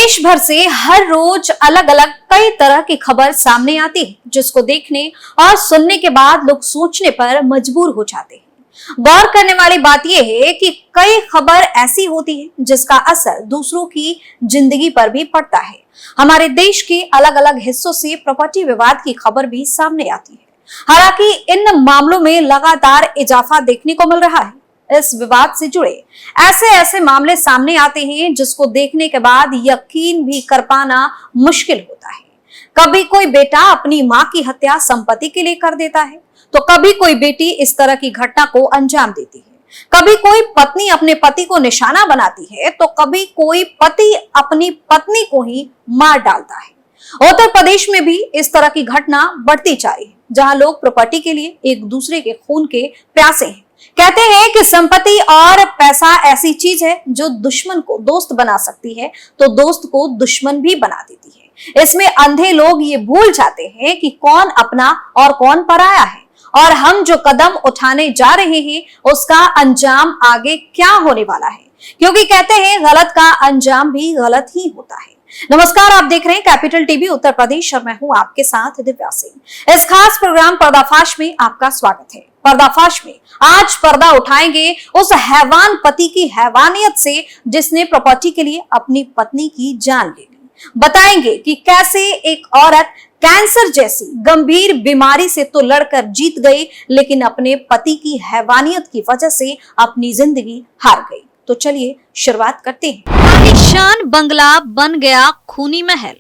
देश भर से हर रोज अलग अलग कई तरह की खबर सामने आती है, जिसको देखने और सुनने के बाद लोग सोचने पर मजबूर हो जाते हैं। गौर करने वाली बात यह है कि कई खबर ऐसी होती है जिसका असर दूसरों की जिंदगी पर भी पड़ता है। हमारे देश के अलग अलग हिस्सों से प्रॉपर्टी विवाद की खबर भी सामने आती है। हालांकि इन मामलों में लगातार इजाफा देखने को मिल रहा है। इस विवाद से जुड़े ऐसे मामले सामने आते हैं जिसको देखने के बाद यकीन भी कर पाना मुश्किल होता है। कभी कोई बेटा अपनी मां की हत्या संपत्ति के लिए कर देता है, तो कभी कोई बेटी इस तरह की घटना को अंजाम देती है। कभी कोई पत्नी अपने पति को निशाना बनाती है, तो कभी कोई पति अपनी पत्नी को ही मार डालता है। उत्तर प्रदेश में भी इस तरह की घटना बढ़ती जा रही है, जहां लोग प्रॉपर्टी के लिए एक दूसरे के खून के प्यासे हैं। कहते हैं कि संपत्ति और पैसा ऐसी चीज है जो दुश्मन को दोस्त बना सकती है, तो दोस्त को दुश्मन भी बना देती है। इसमें अंधे लोग ये भूल जाते हैं कि कौन अपना और कौन पराया है, और हम जो कदम उठाने जा रहे हैं उसका अंजाम आगे क्या होने वाला है, क्योंकि कहते हैं गलत का अंजाम भी गलत ही होता है। नमस्कार, आप देख रहे हैं कैपिटल टीवी उत्तर प्रदेश और मैं हूं आपके साथ दिव्या सिंह। इस खास प्रोग्राम पर्दाफाश में आपका स्वागत है। पर्दाफाश में आज पर्दा उठाएंगे उस हैवान पति की हैवानियत से जिसने प्रॉपर्टी के लिए अपनी पत्नी की जान ले ली। बताएंगे कि कैसे एक औरत कैंसर जैसी गंभीर बीमारी से तो लड़कर जीत गई, लेकिन अपने पति की हैवानियत की वजह से अपनी जिंदगी हार गई। तो चलिए शुरुआत करते हैं। आलीशान बंगला बन गया खूनी महल।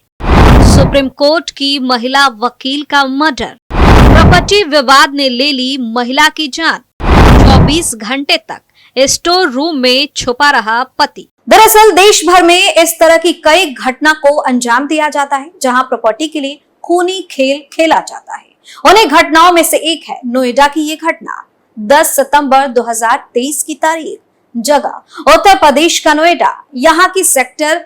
सुप्रीम कोर्ट की महिला वकील का मर्डर। प्रॉपर्टी विवाद ने ले ली महिला की जान। 24 घंटे तक स्टोर रूम में छुपा रहा पति। दरअसल देश भर में इस तरह की कई घटना को अंजाम दिया जाता है, जहां प्रॉपर्टी के लिए खूनी खेल खेला जाता है। उन्हीं घटनाओं में से एक है नोएडा की ये घटना। 10 सितंबर 2023 की तारीख, जगह उत्तर प्रदेश का नोएडा। यहाँ की सेक्टर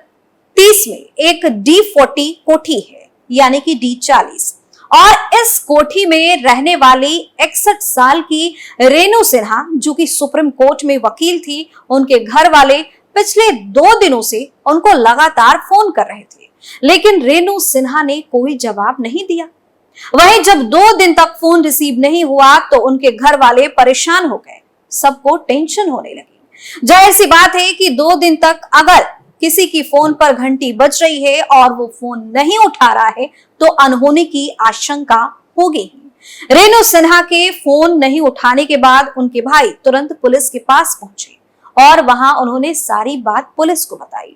30 में एक D40 कोठी है, यानी कि D40, और इस कोठी में रहने वाली 61 साल की रेणु सिन्हा, जो कि सुप्रीम कोर्ट में वकील थी, उनके घर वाले पिछले 2 दिनों से उनको लगातार फोन कर रहे थे, लेकिन रेणु सिन्हा ने कोई जवाब नहीं दिया। वहीं जब 2 दिन तक फोन रिसीव नहीं हुआ तो उनके घर वाले परेशान हो गए। सबको टेंशन होने लगी। जाहिर सी बात है कि 2 दिन तक अगर किसी की फोन पर घंटी बज रही है और वो फोन नहीं उठा रहा है तो अनहोनी की आशंका होगी ही। रेणु सिन्हा के फोन नहीं उठाने के बाद उनके भाई तुरंत पुलिस के पास पहुंचे और वहां उन्होंने सारी बात पुलिस को बताई।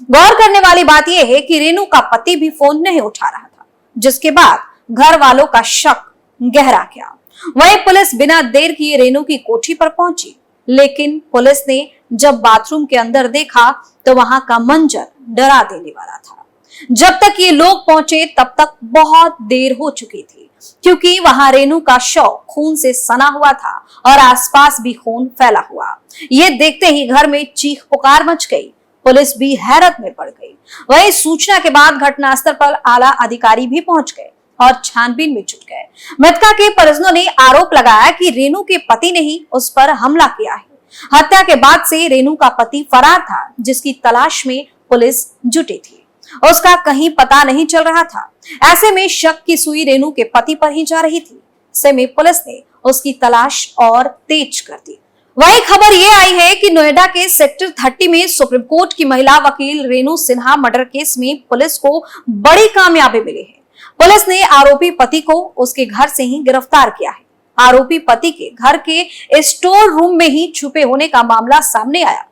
गौर करने वाली बात यह है कि रेणु का पति भी फोन नहीं उठा रहा था, जिसके बाद घर वालों का शक गहरा गया। वहीं पुलिस बिना देर किए रेणु की कोठी पर पहुंची, लेकिन पुलिस ने जब बाथरूम के अंदर देखा तो वहां का मंजर डरा देने वाला था। जब तक ये लोग पहुंचे तब तक बहुत देर हो चुकी थी, क्योंकि वहां रेणु का शव खून से सना हुआ था और आसपास भी खून फैला हुआ। ये देखते ही घर में चीख पुकार मच गई। पुलिस भी हैरत में पड़ गई। वहीं सूचना के बाद घटनास्थल पर आला अधिकारी भी पहुंच गए और छानबीन में जुट गए। मृतका के परिजनों ने आरोप लगाया कि रेणु के पति ने ही उस पर हमला किया है। हत्या के बाद से रेणु का पति फरार था, जिसकी तलाश में पुलिस जुटी थी। उसका कहीं पता नहीं चल रहा था। ऐसे में शक की सुई रेणु के पति पर ही जा रही थी। ऐसे में पुलिस ने उसकी तलाश और तेज कर दी। वही खबर ये आई है कि नोएडा के सेक्टर 30 में सुप्रीम कोर्ट की महिला वकील रेणु सिन्हा मर्डर केस में पुलिस को बड़ी कामयाबी मिली है। पुलिस ने आरोपी पति को उसके घर से ही गिरफ्तार किया है। आरोपी पति के घर के स्टोर रूम में ही छुपे होने का मामला सामने आया।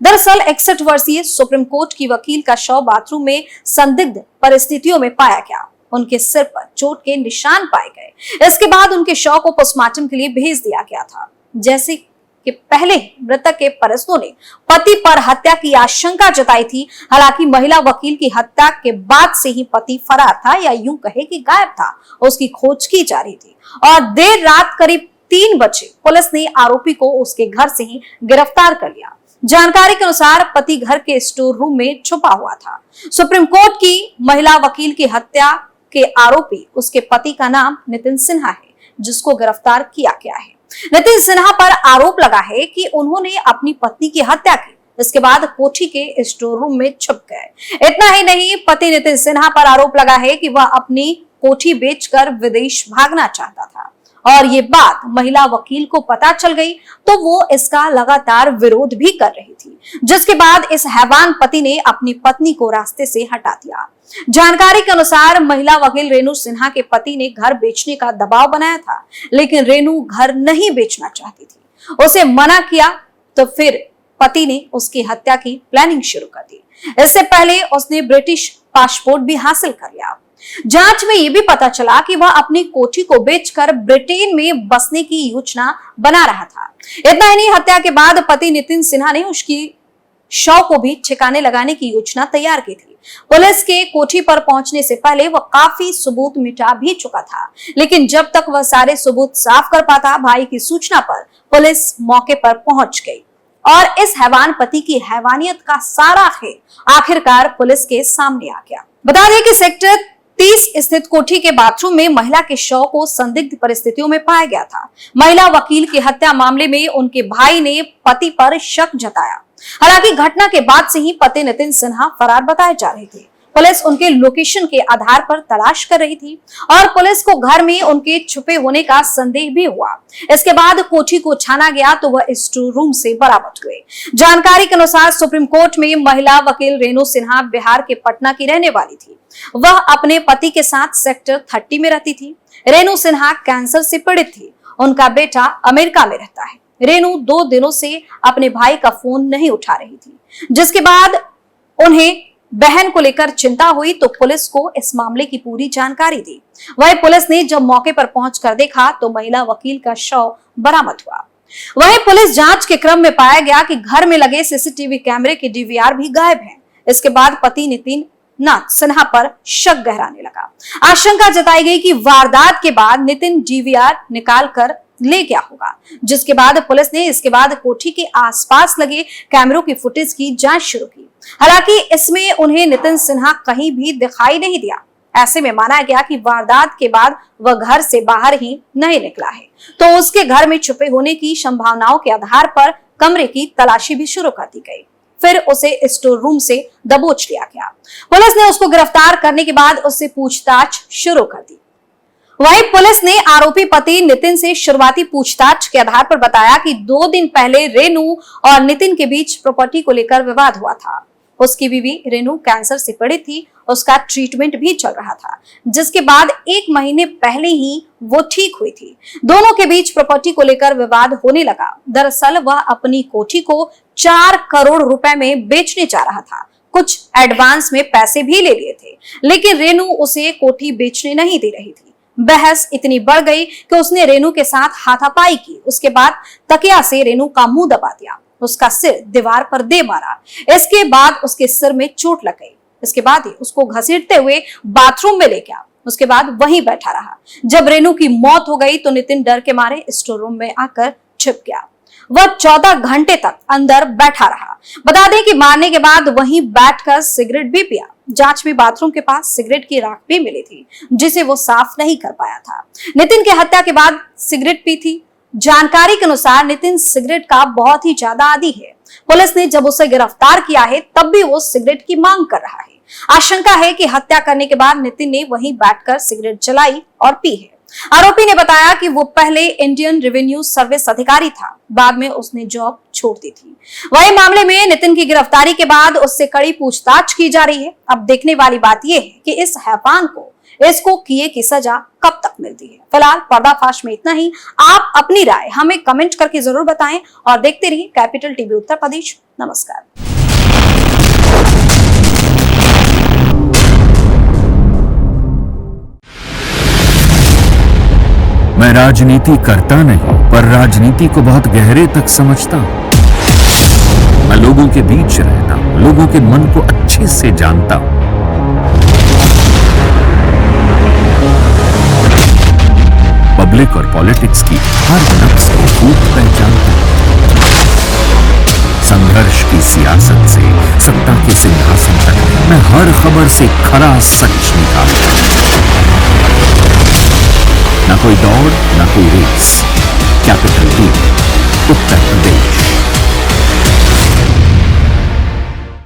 दरअसल 61 वर्षीय सुप्रीम कोर्ट की वकील का शव बाथरूम में संदिग्ध परिस्थितियों में पाया गया। उनके सिर पर चोट के निशान पाए गए। इसके बाद उनके शव को पोस्टमार्टम के लिए भेज दिया गया था। जैसे कि पहले मृतक के परिजनों ने पति पर हत्या की आशंका जताई थी। हालांकि महिला वकील की हत्या के बाद से ही पति फरार था, या यूं कहे कि गायब था। उसकी खोज की जा रही थी और देर रात करीब 3 बजे पुलिस ने आरोपी को उसके घर से ही गिरफ्तार कर लिया। जानकारी के अनुसार पति घर के स्टोर रूम में छुपा हुआ था। सुप्रीम कोर्ट की महिला वकील की हत्या के आरोपी उसके पति का नाम नितिन सिन्हा है, जिसको गिरफ्तार किया गया है। नितिन सिन्हा पर आरोप लगा है कि उन्होंने अपनी पत्नी की हत्या की, इसके बाद कोठी के स्टोर रूम में छुप गए। इतना ही नहीं, पति नितिन सिन्हा पर आरोप लगा है कि वह अपनी कोठी बेचकर विदेश भागना चाहता था और ये बात महिला वकील को पता चल गई तो वो इसका लगातार विरोध भी कर रही थी, जिसके बाद इस हैवान पति ने अपनी पत्नी को रास्ते से हटा दिया। जानकारी के अनुसार महिला वकील रेणु सिन्हा के पति ने घर बेचने का दबाव बनाया था, लेकिन रेणु घर नहीं बेचना चाहती थी। उसे मना किया तो फिर पति ने उसकी हत्या की प्लानिंग शुरू कर दी। इससे पहले उसने ब्रिटिश पासपोर्ट भी हासिल कर लिया। जांच में यह भी पता चला कि वह अपनी कोठी को बेचकर ब्रिटेन में बसने की योजना बना रहा था। इतना ही नहीं, हत्या के बाद पति नितिन सिन्हा ने उसकी शव को भी ठिकाने लगाने की योजना तैयार की थी। पुलिस के कोठी पर पहुंचने से पहले वह काफी सबूत मिटा भी चुका था, लेकिन जब तक वह सारे सबूत साफ कर पाता, भाई की सूचना पर पुलिस मौके पर पहुंच गई और इस हैवान पति की हैवानियत का सारा खेल आखिरकार पुलिस के सामने आ गया। बता दें कि सेक्टर 30 स्थित कोठी के बाथरूम में महिला के शव को संदिग्ध परिस्थितियों में पाया गया था। महिला वकील की हत्या मामले में उनके भाई ने पति पर शक जताया। हालांकि घटना के बाद से ही पति नितिन सिन्हा फरार बताए जा रहे थे। पुलिस उनके लोकेशन के आधार पर तलाश कर रही थी और पुलिस को घर में उनके छुपे होने का संदेह भी हुआ। इसके बाद कोठी को छाना गया तो वह स्टोर रूम से बरामद हुए। जानकारी के अनुसार सुप्रीम कोर्ट में महिला वकील रेणु सिन्हा बिहार के पटना की रहने वाली थी। वह अपने पति के साथ सेक्टर 30 में रहती थी। रेणु सिन्हा कैंसर से पीड़ित थी। उनका बेटा अमेरिका में रहता है। रेणु 2 दिनों से अपने भाई का फोन नहीं उठा रही थी, जिसके बाद उन्हें बहन को लेकर चिंता हुई तो पुलिस को इस मामले की पूरी जानकारी दी। वहीं पुलिस ने जब मौके पर पहुंचकर देखा तो महिला वकील का शव बरामद हुआ। वहीं पुलिस जांच के क्रम में पाया गया कि घर में लगे सीसीटीवी कैमरे के डीवीआर भी गायब हैं। इसके बाद पति नितिन सिन्हा पर शक गहराने लगा। आशंका जताई गई कि वारदात के बाद नितिन डीवीआर निकाल कर ले गया होगा, जिसके बाद पुलिस ने इसके बाद कोठी के आसपास लगे कैमरों की फुटेज की जांच शुरू की। हालांकि इसमें उन्हें नितिन सिन्हा कहीं भी दिखाई नहीं दिया। ऐसे में माना गया कि वारदात के बाद वह घर से बाहर ही नहीं निकला है, तो उसके घर में छुपे होने की संभावनाओं के आधार पर कमरे की तलाशी भी शुरू कर दी गई। फिर उसे स्टोर रूम से दबोच लिया गया। पुलिस ने उसको गिरफ्तार करने के बाद उससे पूछताछ शुरू कर दी। वहीं पुलिस ने आरोपी पति नितिन से शुरुआती पूछताछ के आधार पर बताया कि 2 दिन पहले रेणु और नितिन के बीच प्रॉपर्टी को लेकर विवाद हुआ था। उसकी बीवी रेणु कैंसर से पीड़ित थी, उसका ट्रीटमेंट भी चल रहा था, जिसके बाद 1 महीने पहले ही वो ठीक हुई थी। दोनों के बीच प्रॉपर्टी को लेकर विवाद होने लगा। दरअसल वह अपनी कोठी को 4 करोड़ रुपए में बेचने जा रहा था। कुछ एडवांस में पैसे भी ले लिए थे, लेकिन रेणु उसे कोठी बेचने नहीं दे रही थी। बहस इतनी बढ़ गई कि उसने रेणु के साथ हाथापाई की। उसके बाद तकिया से रेणु का मुंह दबा दिया, उसका सिर दीवार पर दे मारा। इसके बाद उसके सिर में चोट लग गई। इसके बाद ही उसको घसीटते हुए बाथरूम में ले गया। उसके बाद वहीं बैठा रहा। जब रेणु की मौत हो गई तो नितिन डर के मारे स्टोर रूम में आकर छिप गया। वह 14 घंटे तक अंदर बैठा रहा। बता दें कि मारने के बाद वहीं बैठकर सिगरेट भी पिया। जांच में बाथरूम के पास सिगरेट की राख भी मिली थी, जिसे वो साफ नहीं कर पाया था। नितिन की हत्या के बाद सिगरेट पी थी। जानकारी के अनुसार नितिन सिगरेट का बहुत ही ज्यादा आदी है। पुलिस ने जब उसे गिरफ्तार किया है तब भी वो सिगरेट की मांग कर रहा है। आशंका है कि हत्या करने के बाद नितिन ने वहीं बैठकर सिगरेट जलाई और पी है। आरोपी ने बताया कि वो पहले इंडियन रेवेन्यू सर्विस अधिकारी था, बाद में उसने जॉब छोड़ दी थी। वही मामले में नितिन की गिरफ्तारी के बाद उससे कड़ी पूछताछ की जा रही है। अब देखने वाली बात यह है कि इस हैवान को इसको किए की सजा कब तक मिलती है। फिलहाल पर्दाफाश में इतना ही। आप अपनी राय हमें कमेंट करके जरूर बताएं और देखते रहिए कैपिटल टीवी उत्तर प्रदेश। नमस्कार। मैं राजनीति करता नहीं, पर राजनीति को बहुत गहरे तक समझता हूं। मैं लोगों के बीच रहता हूं, लोगों के मन को अच्छे से जानता हूं। पब्लिक और पॉलिटिक्स की हर नक्श को खूब पहचानता हूं। संघर्ष की सियासत से सत्ता के सिंहासन तक मैं हर खबर से खरा सच निकालता हूं। ना कोई दौड़, ना कोई रेस। कैपिटल टीवी उत्तर